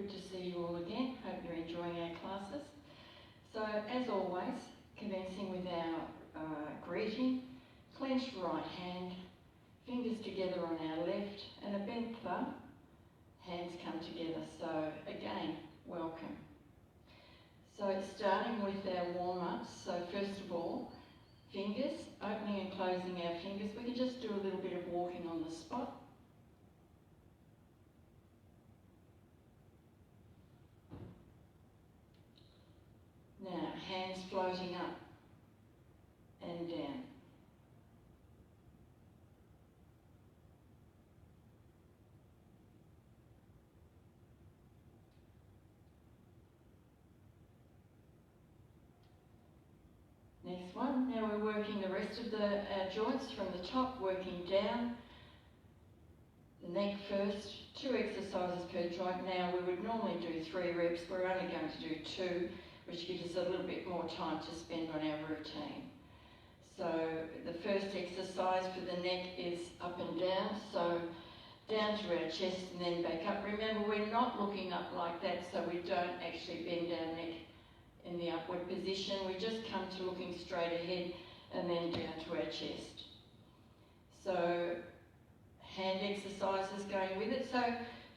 Good to see you all again. Hope you're enjoying our classes. So, as always, commencing with our greeting, clenched right hand, fingers together on our left, and a bent thumb, hands come together. So, again, welcome. So, it's starting with our warm-ups. So, first of all, fingers, opening and closing our fingers. We can just do a little bit of walking on the spot. Now, hands floating up and down. Next one. Now we're working the rest of the joints from the top, working down. The neck first, 2 exercises per joint. Now we would normally do 3 reps. We're only going to do 2. Which gives us a little bit more time to spend on our routine. So the first exercise for the neck is up and down, so down to our chest and then back up. Remember, we're not looking up like that, so we don't actually bend our neck in the upward position. We just come to looking straight ahead and then down to our chest. So hand exercises going with it. So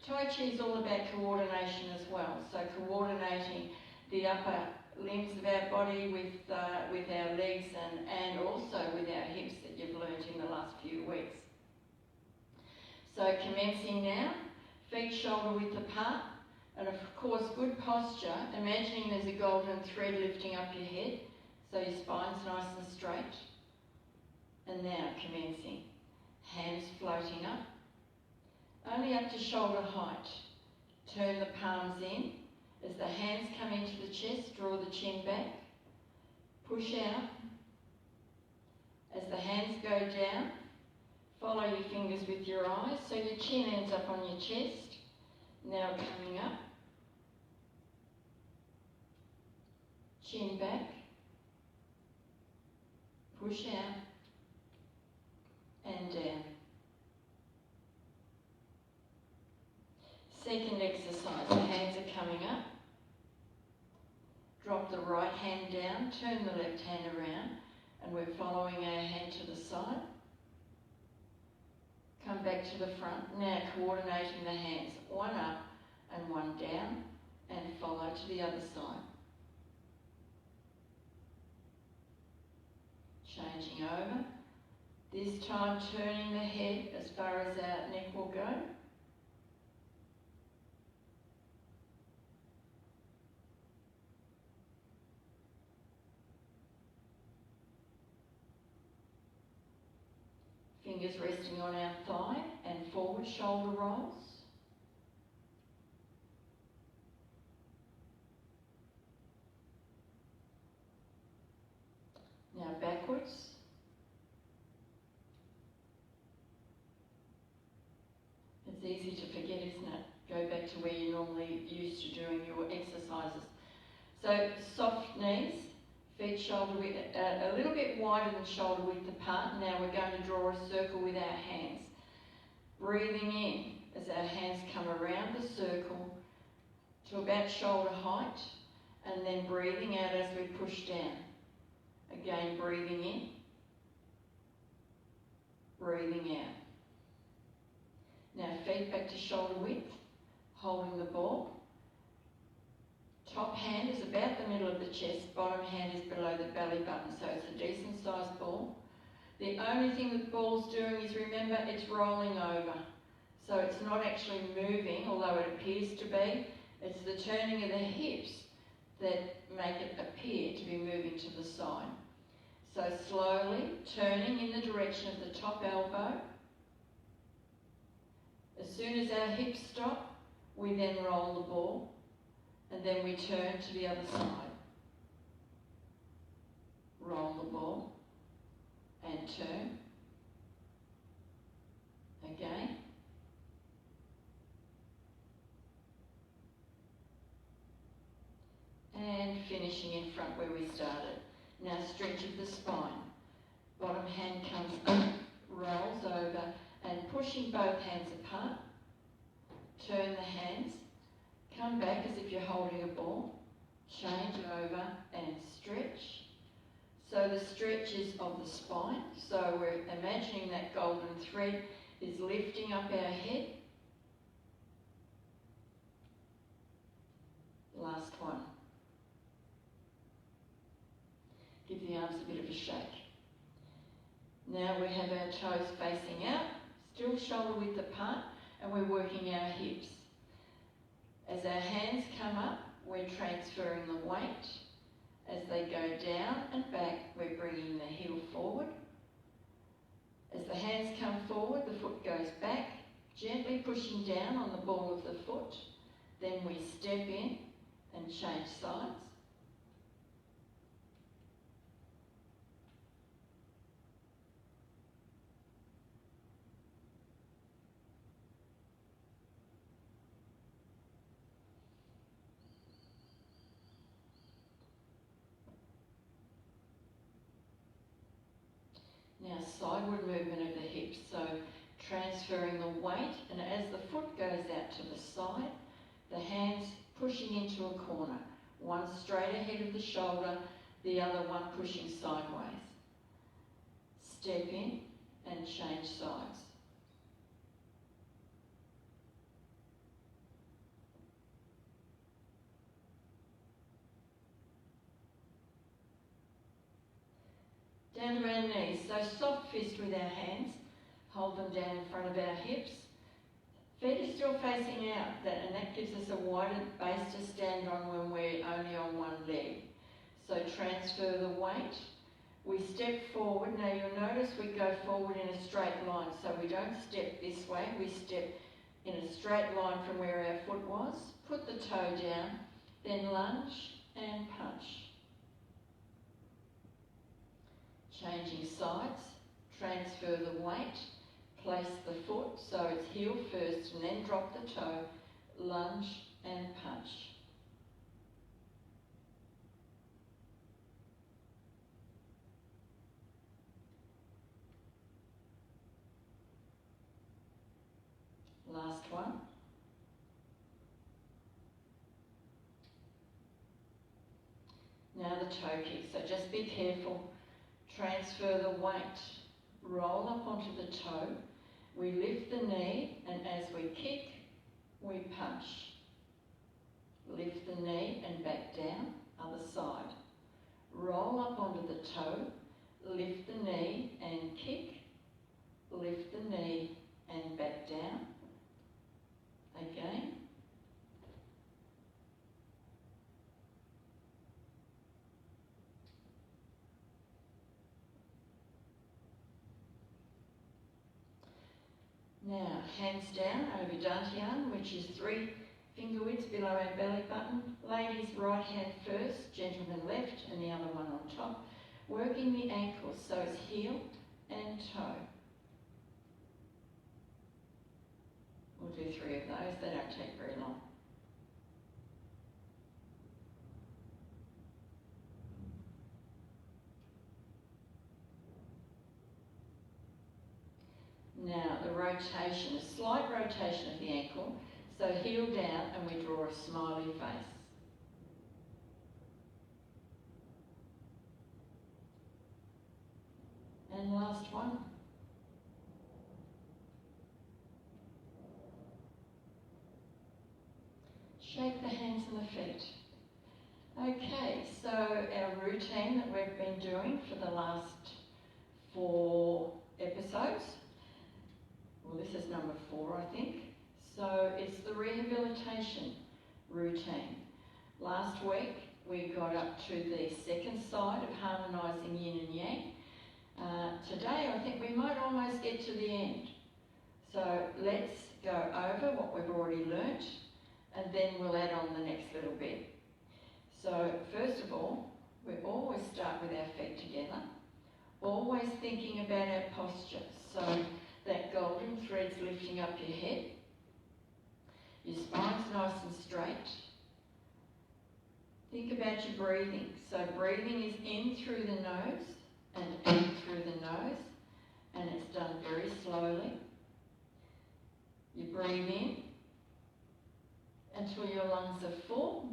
Tai Chi is all about coordination as well. So coordinating the upper limbs of our body with our legs and also with our hips that you've learnt in the last few weeks. So commencing now, feet shoulder width apart, and of course good posture, imagining there's a golden thread lifting up your head, so your spine's nice and straight. And now commencing, hands floating up, only up to shoulder height. Turn the palms in. As the hands come into the chest, draw the chin back, push out. As the hands go down, follow your fingers with your eyes, so your chin ends up on your chest. Now coming up, chin back, push out, and down. Second exercise, the hands are coming up. Drop the right hand down, turn the left hand around, and we're following our hand to the side. Come back to the front. Now coordinating the hands, one up and one down, and follow to the other side. Changing over. This time turning the head as far as our neck will go. Fingers resting on our thigh and forward shoulder rolls. Now backwards. It's easy to forget, isn't it? Go back to where you're normally used to doing your exercises. So soft knees. Feet shoulder width, a little bit wider than shoulder width apart. Now we're going to draw a circle with our hands. Breathing in as our hands come around the circle to about shoulder height, and then breathing out as we push down. Again, breathing in, breathing out. Now feet back to shoulder width, holding the ball. Top hand is about the middle of the chest, bottom hand is below the belly button, so it's a decent sized ball. The only thing the ball's doing is, remember, it's rolling over. So it's not actually moving, although it appears to be. It's the turning of the hips that make it appear to be moving to the side. So slowly turning in the direction of the top elbow. As soon as our hips stop, we then roll the ball. And then we turn to the other side. Roll the ball and turn. Again. And finishing in front where we started. Now stretch of the spine. Bottom hand comes up, rolls over, and pushing both hands apart. Turn the hands. Come back as if you're holding a ball. Change over and stretch. So the stretch is of the spine. So we're imagining that golden thread is lifting up our head. Last one. Give the arms a bit of a shake. Now we have our toes facing out, still shoulder width apart, and we're working our hips. As our hands come up, we're transferring the weight. As they go down and back, we're bringing the heel forward. As the hands come forward, the foot goes back, gently pushing down on the ball of the foot. Then we step in and change sides. Now sideward movement of the hips, so transferring the weight, and as the foot goes out to the side, the hands pushing into a corner, one straight ahead of the shoulder, the other one pushing sideways. Step in and change sides. Down to our knees, so soft fist with our hands, hold them down in front of our hips. Feet are still facing out, and that gives us a wider base to stand on when we're only on one leg. So transfer the weight. We step forward. Now you'll notice we go forward in a straight line, so we don't step this way, we step in a straight line from where our foot was. Put the toe down, then lunge and punch. Changing sides, transfer the weight, place the foot so it's heel first and then drop the toe, lunge and punch. Last one. Now the toe kick, so just be careful. Transfer the weight, roll up onto the toe, we lift the knee, and as we kick, we punch. Lift the knee and back down, other side. Roll up onto the toe, lift the knee and kick, lift the knee and back down. Again. Now, hands down over Dantian, which is 3 finger widths below our belly button. Ladies, right hand first, gentlemen left, and the other one on top. Working the ankles, so it's heel and toe. We'll do 3 of those, they don't take very long. Now the rotation, a slight rotation of the ankle, so heel down and we draw a smiley face. And last one. Shake the hands and the feet. Okay, so our routine that we've been doing for the last 4 episodes. Well, this is number 4, I think. So it's the rehabilitation routine. Last week we got up to the second side of harmonizing yin and yang. Today I think we might almost get to the end. So let's go over what we've already learnt and then we'll add on the next little bit. So first of all, we always start with our feet together, always thinking about our posture. So that golden thread's lifting up your head, your spine's nice and straight. Think about your breathing. So breathing is in through the nose and out through the nose, and it's done very slowly. You breathe in and until your lungs are full,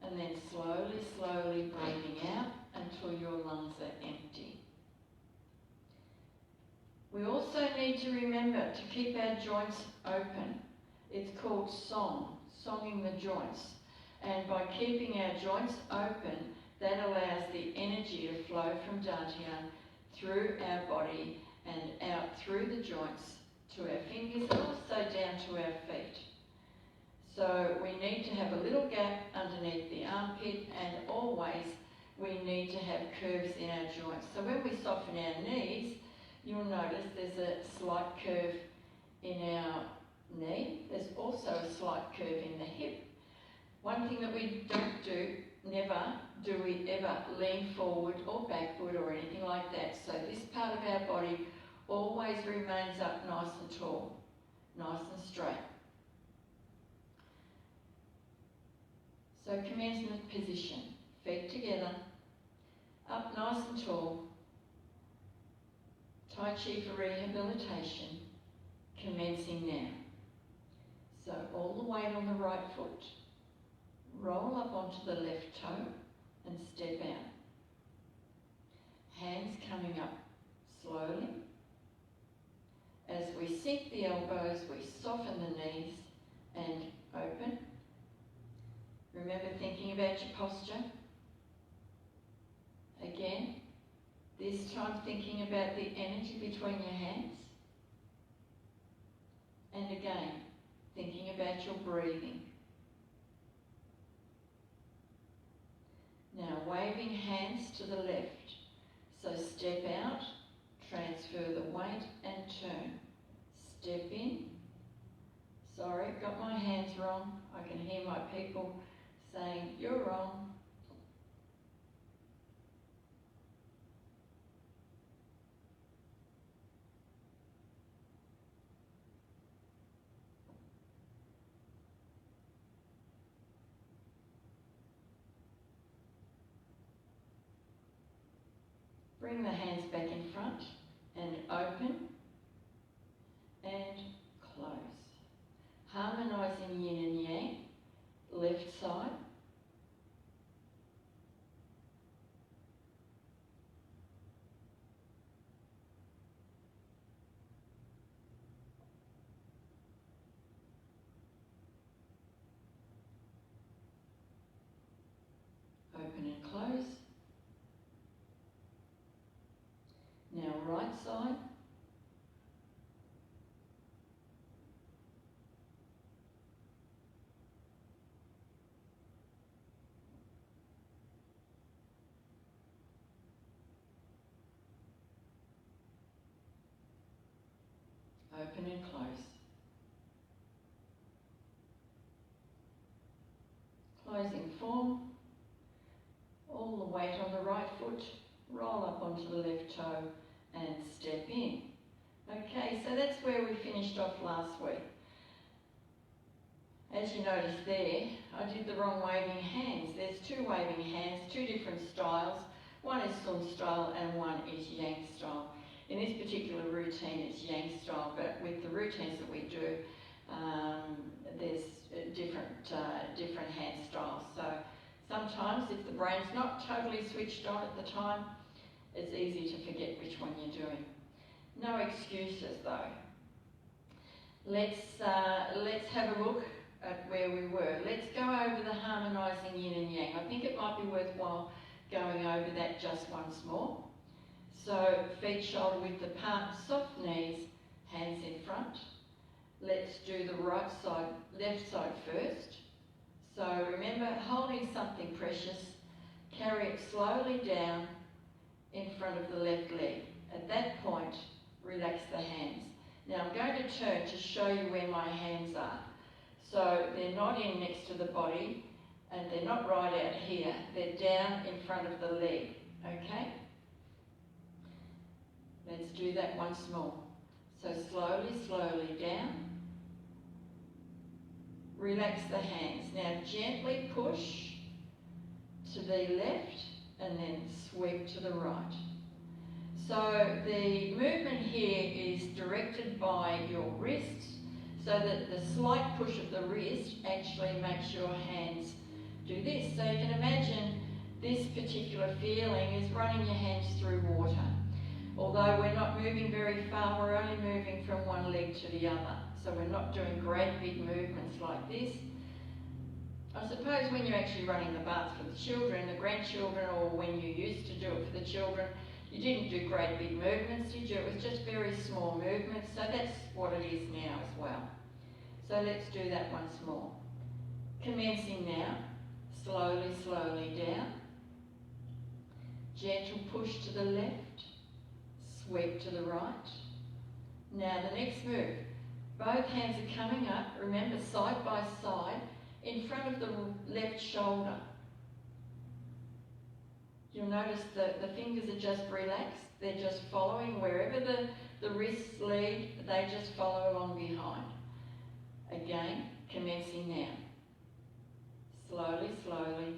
and then slowly, slowly breathing out until your lungs are empty. We also need to remember to keep our joints open. It's called songing the joints. And by keeping our joints open, that allows the energy to flow from Dantian through our body and out through the joints to our fingers and also down to our feet. So we need to have a little gap underneath the armpit, and always we need to have curves in our joints. So when we soften our knees, you'll notice there's a slight curve in our knee. There's also a slight curve in the hip. One thing that we don't do, never do we ever lean forward or backward or anything like that. So this part of our body always remains up nice and tall, nice and straight. So commencement position, feet together, up nice and tall. Tai Chi for rehabilitation, commencing now. So all the weight on the right foot, roll up onto the left toe and step out. Hands coming up slowly. As we sink the elbows, we soften the knees and open. Remember thinking about your posture. Again, this time thinking about the energy between your hands. And again, thinking about your breathing. Now waving hands to the left. So step out, transfer the weight and turn. Step in. Sorry, got my hands wrong. I can hear my people saying, you're wrong. Bring the hands back in front and open and close. Harmonizing yin and yang, left side. Open and close. Now right side. Open and close. Closing form. All the weight on the right foot, roll up onto the left toe and step in. Okay, so that's where we finished off last week. As you noticed there, I did the wrong waving hands. There's two waving hands, two different styles. One is Sun style and one is Yang style. In this particular routine, it's Yang style, but with the routines that we do, there's different hand styles. So sometimes if the brain's not totally switched on at the time, it's easy to forget which one you're doing. No excuses though. Let's have a look at where we were. Let's go over the harmonizing yin and yang. I think it might be worthwhile going over that just once more. So feet shoulder width apart, soft knees, hands in front. Let's do the right side, left side first. So remember, holding something precious, carry it slowly down in front of the left leg. At that point, relax the hands. Now I'm going to turn to show you where my hands are. So they're not in next to the body and they're not right out here. They're down in front of the leg, okay? Let's do that once more. So slowly, slowly down. Relax the hands. Now gently push to the left and then sweep to the right. So the movement here is directed by your wrists. so that the slight push of the wrist actually makes your hands do this. So you can imagine this particular feeling is running your hands through water. Although we're not moving very far, we're only moving from one leg to the other. So we're not doing great big movements like this. I suppose when you're actually running the bath for the children, the grandchildren, or when you used to do it for the children, you didn't do great big movements, did you? It was just very small movements, so that's what it is now as well. So let's do that once more. Commencing now, slowly, slowly down. Gentle push to the left, sweep to the right. Now the next move. Both hands are coming up, remember, side by side, in front of the left shoulder. You'll notice that the fingers are just relaxed. They're just following wherever the wrists lead, they just follow along behind. Again, commencing now. Slowly, slowly.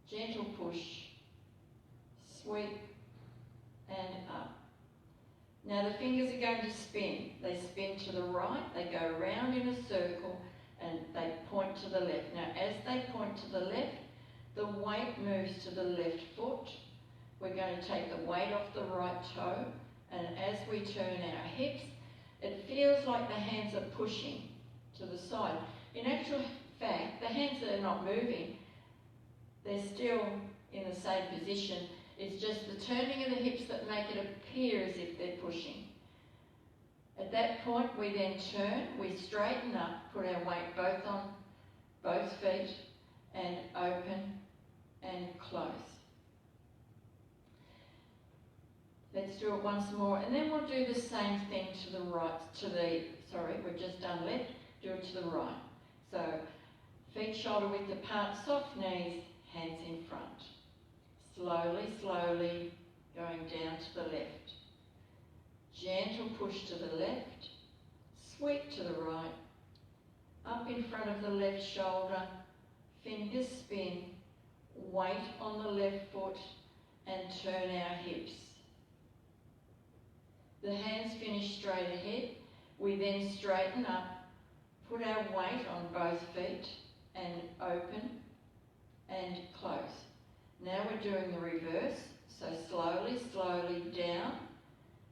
Gentle push, sweep, and up. Now the fingers are going to spin. They spin to the right, they go around in a circle, and they point to the left. Now as they point to the left, the weight moves to the left foot. We're going to take the weight off the right toe, and as we turn our hips, it feels like the hands are pushing to the side. In actual fact, the hands are not moving. They're still in the same position. It's just the turning of the hips that make it appear as if they're pushing. At that point, we then turn, we straighten up, put our weight both on both feet, and open and close. Let's do it once more, and then we'll do the same thing to the right, we've just done left, do it to the right. So, feet shoulder width apart, soft knees, hands in front. Slowly, slowly, going down to the left. Gentle push to the left, sweep to the right, up in front of the left shoulder, fingers spin, weight on the left foot, and turn our hips. The hands finish straight ahead. We then straighten up, put our weight on both feet, and open and close. Now we're doing the reverse, so slowly, slowly down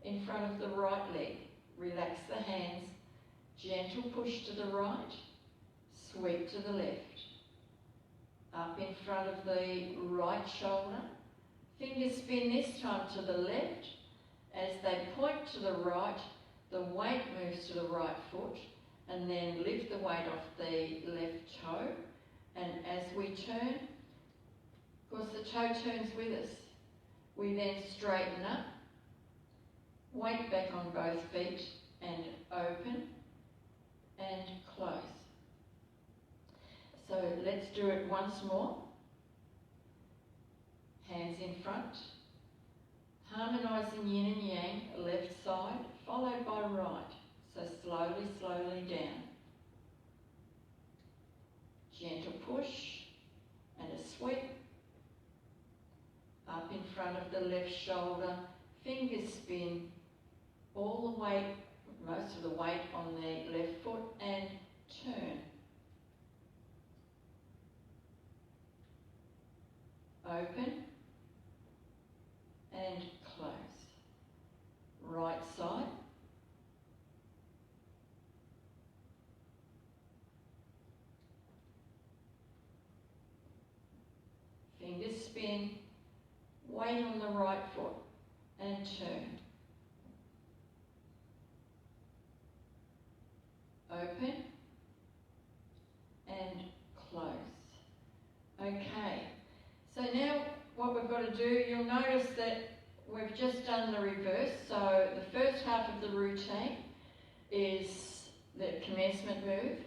in front of the right leg. Relax the hands, gentle push to the right, sweep to the left. Up in front of the right shoulder, fingers spin this time to the left. As they point to the right, the weight moves to the right foot, and then lift the weight off the left toe. And as we turn, of course the toe turns with us. We then straighten up, weight back on both feet, and open and close. So let's do it once more. Hands in front. Harmonizing yin and yang, left side, followed by right. So slowly, slowly down. Gentle push and a sweep. Up in front of the left shoulder, fingers spin, all the weight, most of the weight on the left foot, and turn. Open and close. Right side. Fingers spin, weight on the right foot, and turn. Open and close. Okay, so now what we've got to do, you'll notice that we've just done the reverse. So the first half of the routine is the commencement move,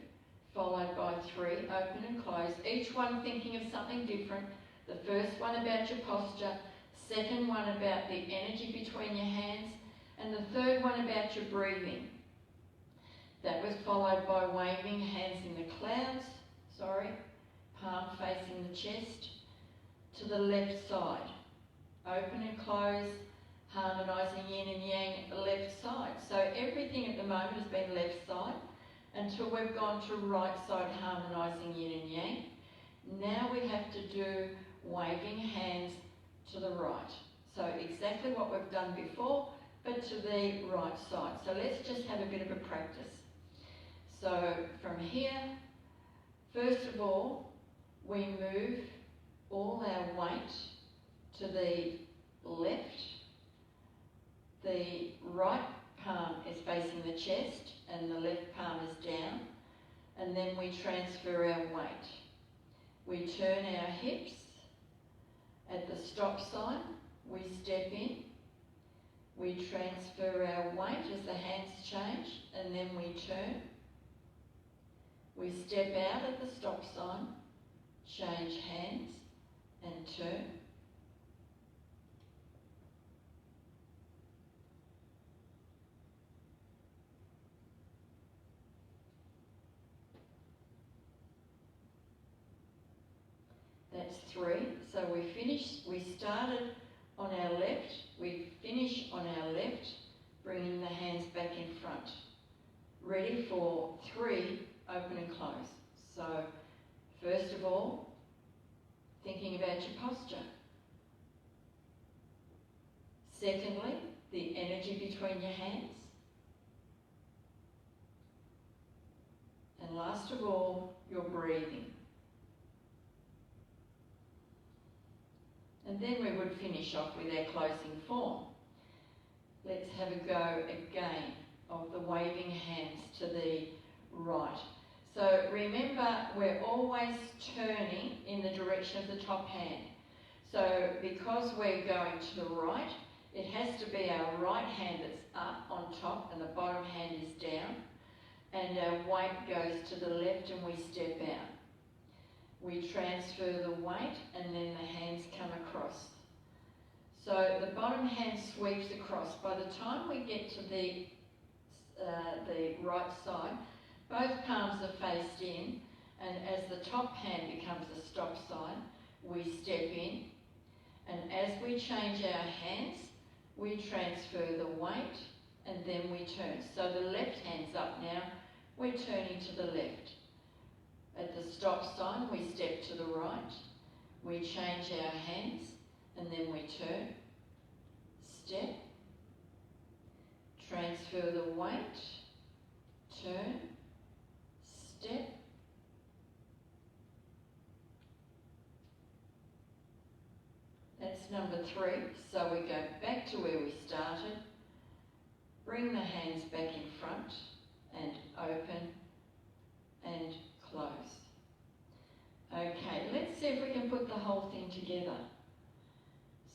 followed by 3, open and close, each one thinking of something different. The first one about your posture, second one about the energy between your hands, and the third one about your breathing. That was followed by waving hands in the clouds, palm facing the chest, to the left side. Open and close, Harmonizing Yin and Yang left side. So everything at the moment has been left side until we've gone to right side harmonizing Yin and Yang. Now we have to do waving hands to the right. So exactly what we've done before, but to the right side. So let's just have a bit of a practice. So from here, first of all, we move all our weight to the left. The right palm is facing the chest and the left palm is down. And then we transfer our weight. We turn our hips. At the stop sign, we step in. We transfer our weight as the hands change, and then we turn. We step out at the stop sign, change hands, and turn. That's 3. So we started on our left, we finish on our left, bringing the hands back in front. Ready for 3, open and close. So first of all, thinking about your posture. Secondly, the energy between your hands. And last of all, your breathing. And then we would finish off with our closing form. Let's have a go again of the waving hands to the right. So remember, we're always turning in the direction of the top hand. So because we're going to the right, it has to be our right hand that's up on top and the bottom hand is down. And our weight goes to the left and we step out. We transfer the weight and then the hands come across. So the bottom hand sweeps across. By the time we get to the right side, both palms are faced in, and as the top hand becomes the stop sign, we step in. And as we change our hands, we transfer the weight and then we turn. So the left hand's up now, we're turning to the left. At the stop sign, we step to the right, we change our hands, and then we turn, step, transfer the weight, turn, step, that's number 3. So we go back to where we started, bring the hands back in front, and open, and close. Okay, let's see if we can put the whole thing together.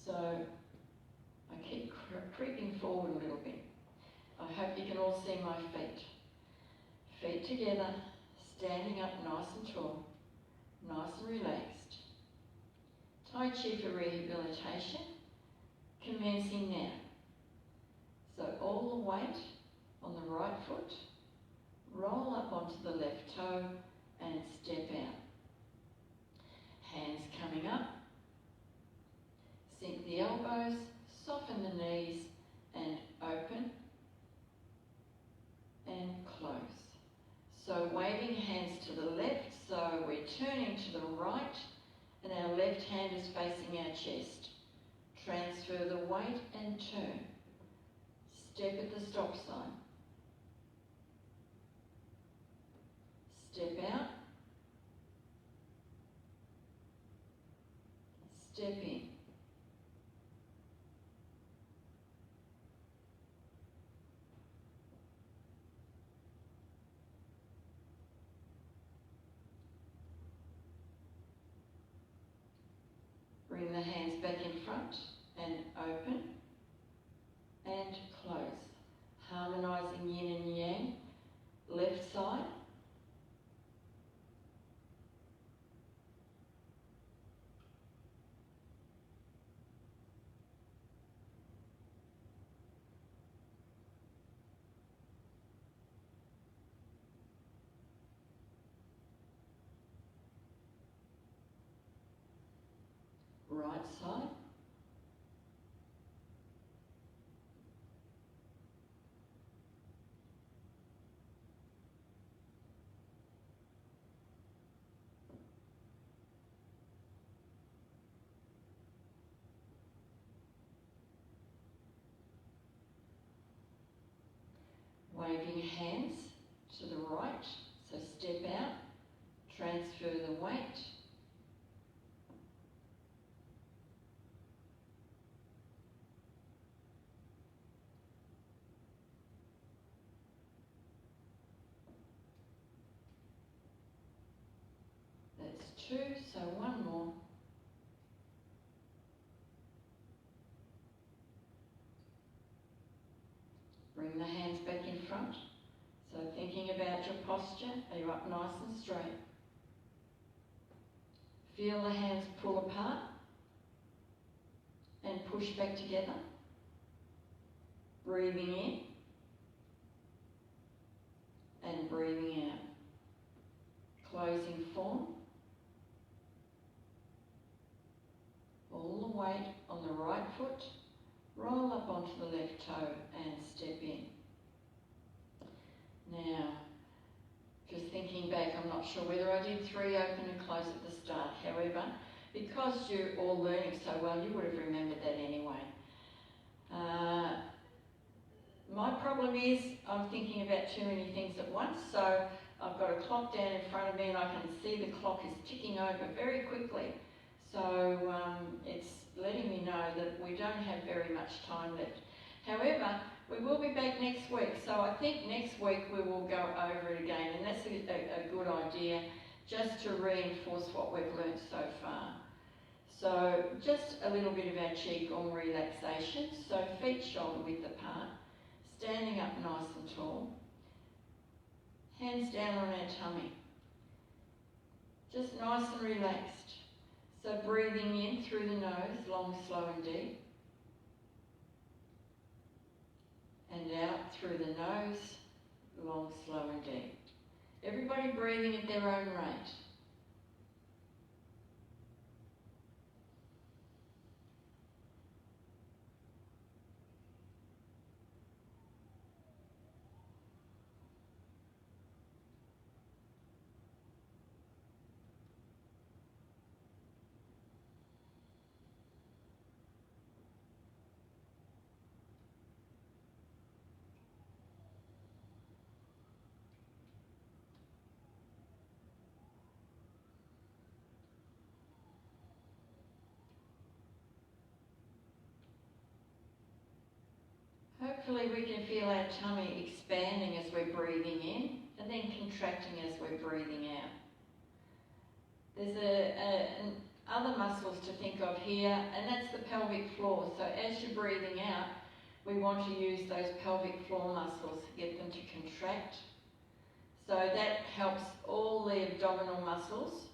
So I keep creeping forward a little bit. I hope you can all see my feet. Feet together, standing up nice and tall, nice and relaxed. Tai Chi for rehabilitation, commencing now. So all the weight on the right foot, roll up onto the left toe and step out. Hands coming up, sink the elbows, soften the knees and open and close. So waving hands to the left, so we're turning to the right and our left hand is facing our chest. Transfer the weight and turn. Step at the stop sign. Step out. Step in. Bring the hands back in front and open and close. Harmonizing Yin and Yang, left side. Right side. Waving hands to the right, so step out, transfer the weight. That's 2, so 1 more. Bring the hands back in front. So thinking about your posture, are you up nice and straight? Feel the hands pull apart and push back together. Breathing in and breathing out. Closing form. All the weight on the right foot. Roll up onto the left toe and step in. Now, just thinking back, I'm not sure whether I did 3 open and close at the start. However, because you're all learning so well, you would have remembered that anyway. My problem is I'm thinking about too many things at once, so I've got a clock down in front of me and I can see the clock is ticking over very quickly. So it's letting me know that we don't have very much time left. However, we will be back next week, so I think next week we will go over it again, and that's a good idea, just to reinforce what we've learned so far. So just a little bit of our Qigong relaxation, so feet shoulder width apart, standing up nice and tall, hands down on our tummy, just nice and relaxed. So breathing in through the nose, long, slow and deep. And out through the nose, long, slow and deep. Everybody breathing at their own rate. Hopefully we can feel our tummy expanding as we're breathing in and then contracting as we're breathing out. There's other muscles to think of here, and that's the pelvic floor. So as you're breathing out, we want to use those pelvic floor muscles to get them to contract. So that helps all the abdominal muscles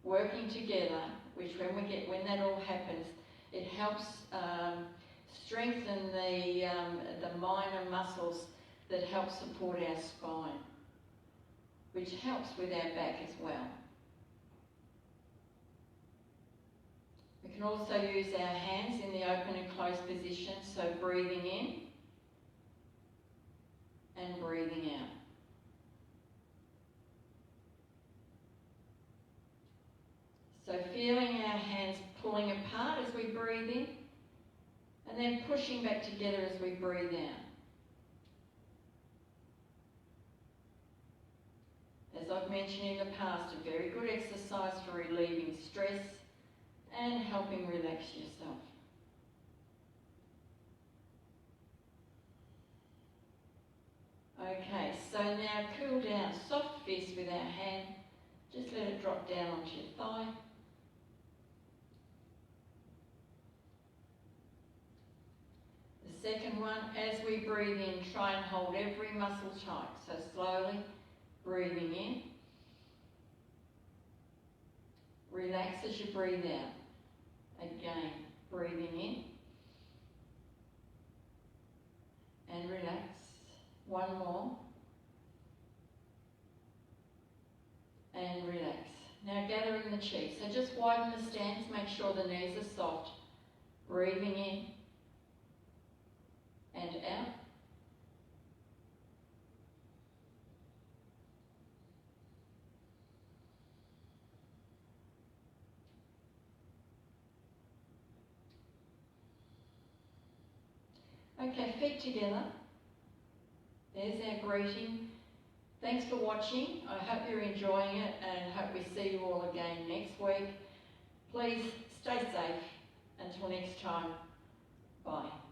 working together, which when that all happens, it helps strengthen the minor muscles that help support our spine, which helps with our back as well. We can also use our hands in the open and closed position, so breathing in and breathing out. So feeling our hands pulling apart as we breathe in, and then pushing back together as we breathe out. As I've mentioned in the past, a very good exercise for relieving stress and helping relax yourself. Okay, so now cool down, soft fist with our hand. Just let it drop down onto your thigh. The second one, as we breathe in, try and hold every muscle tight. So slowly breathing in. Relax as you breathe out. Again, breathing in. And relax. One more. And relax. Now gather in the chi. So just widen the stance, make sure the knees are soft. Breathing in and out. Okay, feet together. There's our greeting. Thanks for watching. I hope you're enjoying it and hope we see you all again next week. Please stay safe. Until next time, bye.